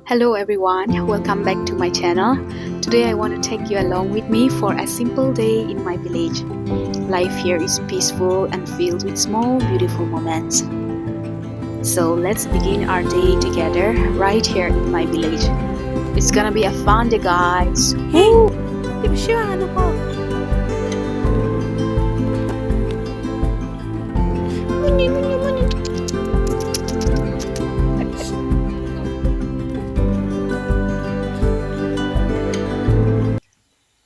Hello everyone, welcome back to my channel. Today I want to take you along with me for a simple day in my village. Life here is peaceful and filled with small beautiful moments. So let's begin our day together right here in my village. It's gonna be a fun day, guys. Hey, Woo! di ba siya ano ko? Muni, muni, muni.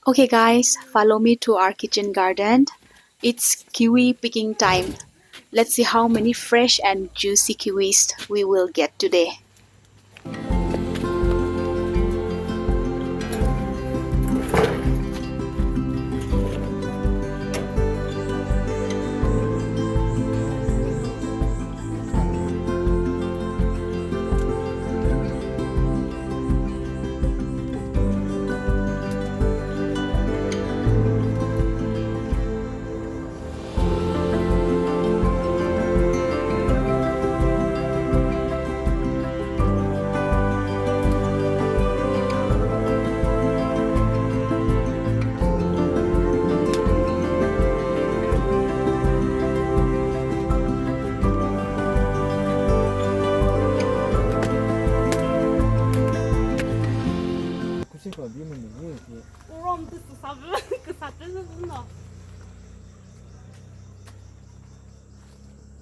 Okay guys, follow me to our kitchen garden. It's kiwi picking time. Let's see how many fresh and juicy kiwis we will get today. Kucing kalau dia menunggu dia. Orang tu sabar, kesatuan sebenar.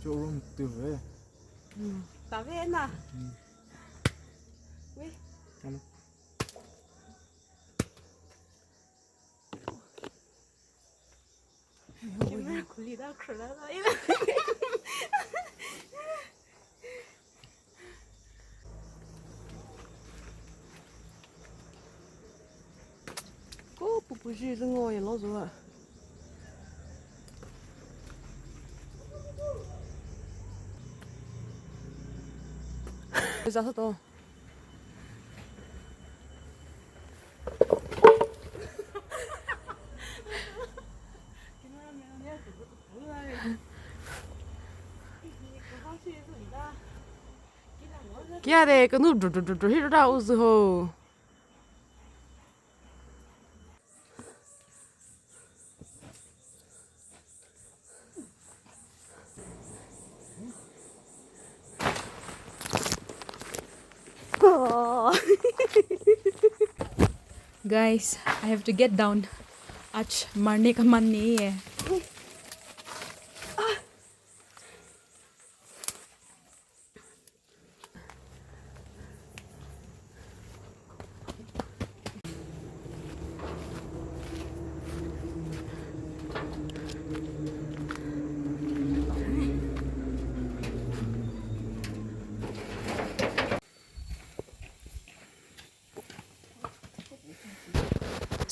Orang tu eh. Tapi enak. Weh. Ano? Gimana kulit dah keras dah. Kau pupuji tengok yang lalu ah. Bisa satu. Kia deh, kau nu hidup dah usuh. Guys, I have to get down. Ach, marne ka man nahi hai.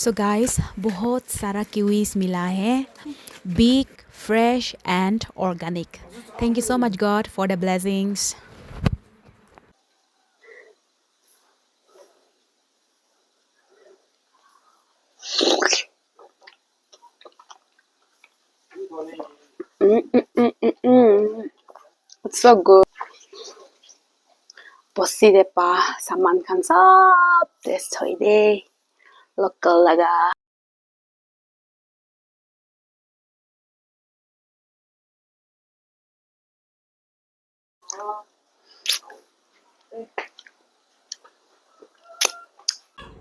So guys, बहुत सारा kiwis मिला है. Big, fresh and organic. Thank you so much God for the blessings. It's so good. Bossy de pa, saman kan sab, des toy de, local laga.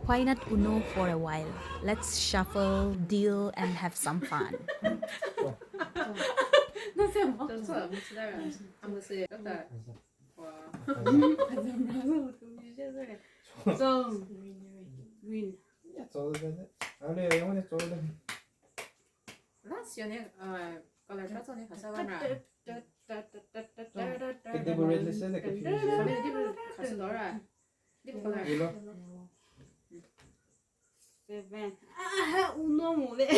Why not Uno for a while? Let's shuffle, deal and have some fun. Win. Ya todo dene. Ale, yang mana todo dene. Kalau satu ni kasar warna. Kita boleh lesen ke fusion. Tapi dia kasar dora. Dia color. Gila. Seven. Uno mode.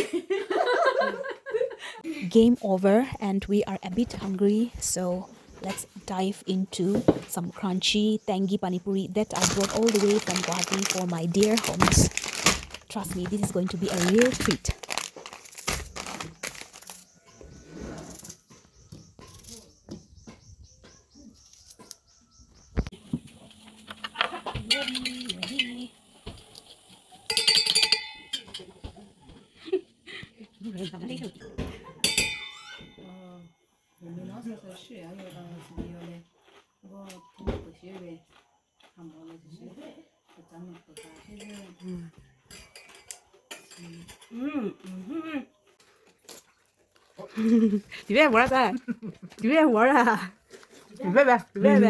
Game over and we are a bit hungry, so let's dive into some crunchy tangy pani puri that I brought all the way from Guwahati for my dear homies. Trust me, this is going to be a real treat. 你老是是需要有的是没有的，我听不学的，看不的就是不怎么不大这个。你别玩噻，你别玩啊！你别别，你别别。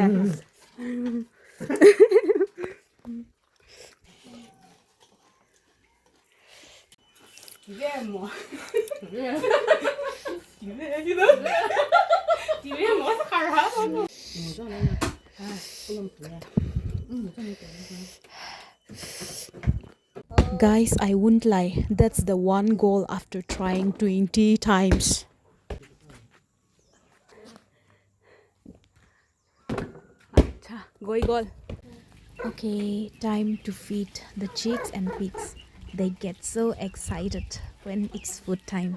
你别摸，你别摸是哈儿哈吗？Guys, I won't lie. That's the one goal after trying 20 times. 자, go 이걸. Okay, time to feed the chicks and pigs. They get so excited when it's food time.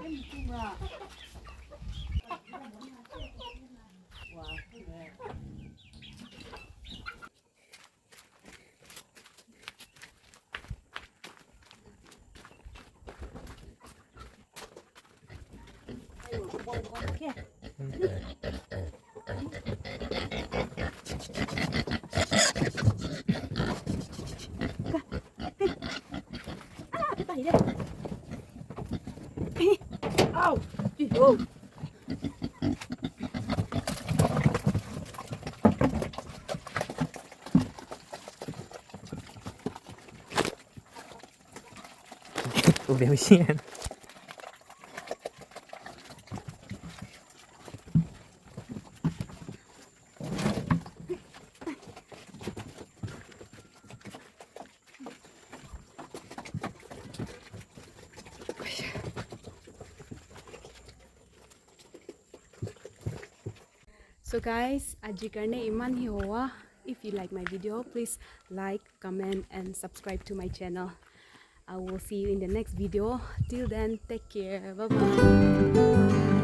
아우, 어. 또 명시엔. So guys, aji karne iman hi hoa. If you like my video, please like, comment and subscribe to my channel. I will see you in the next video. Till then, take care. Bye bye.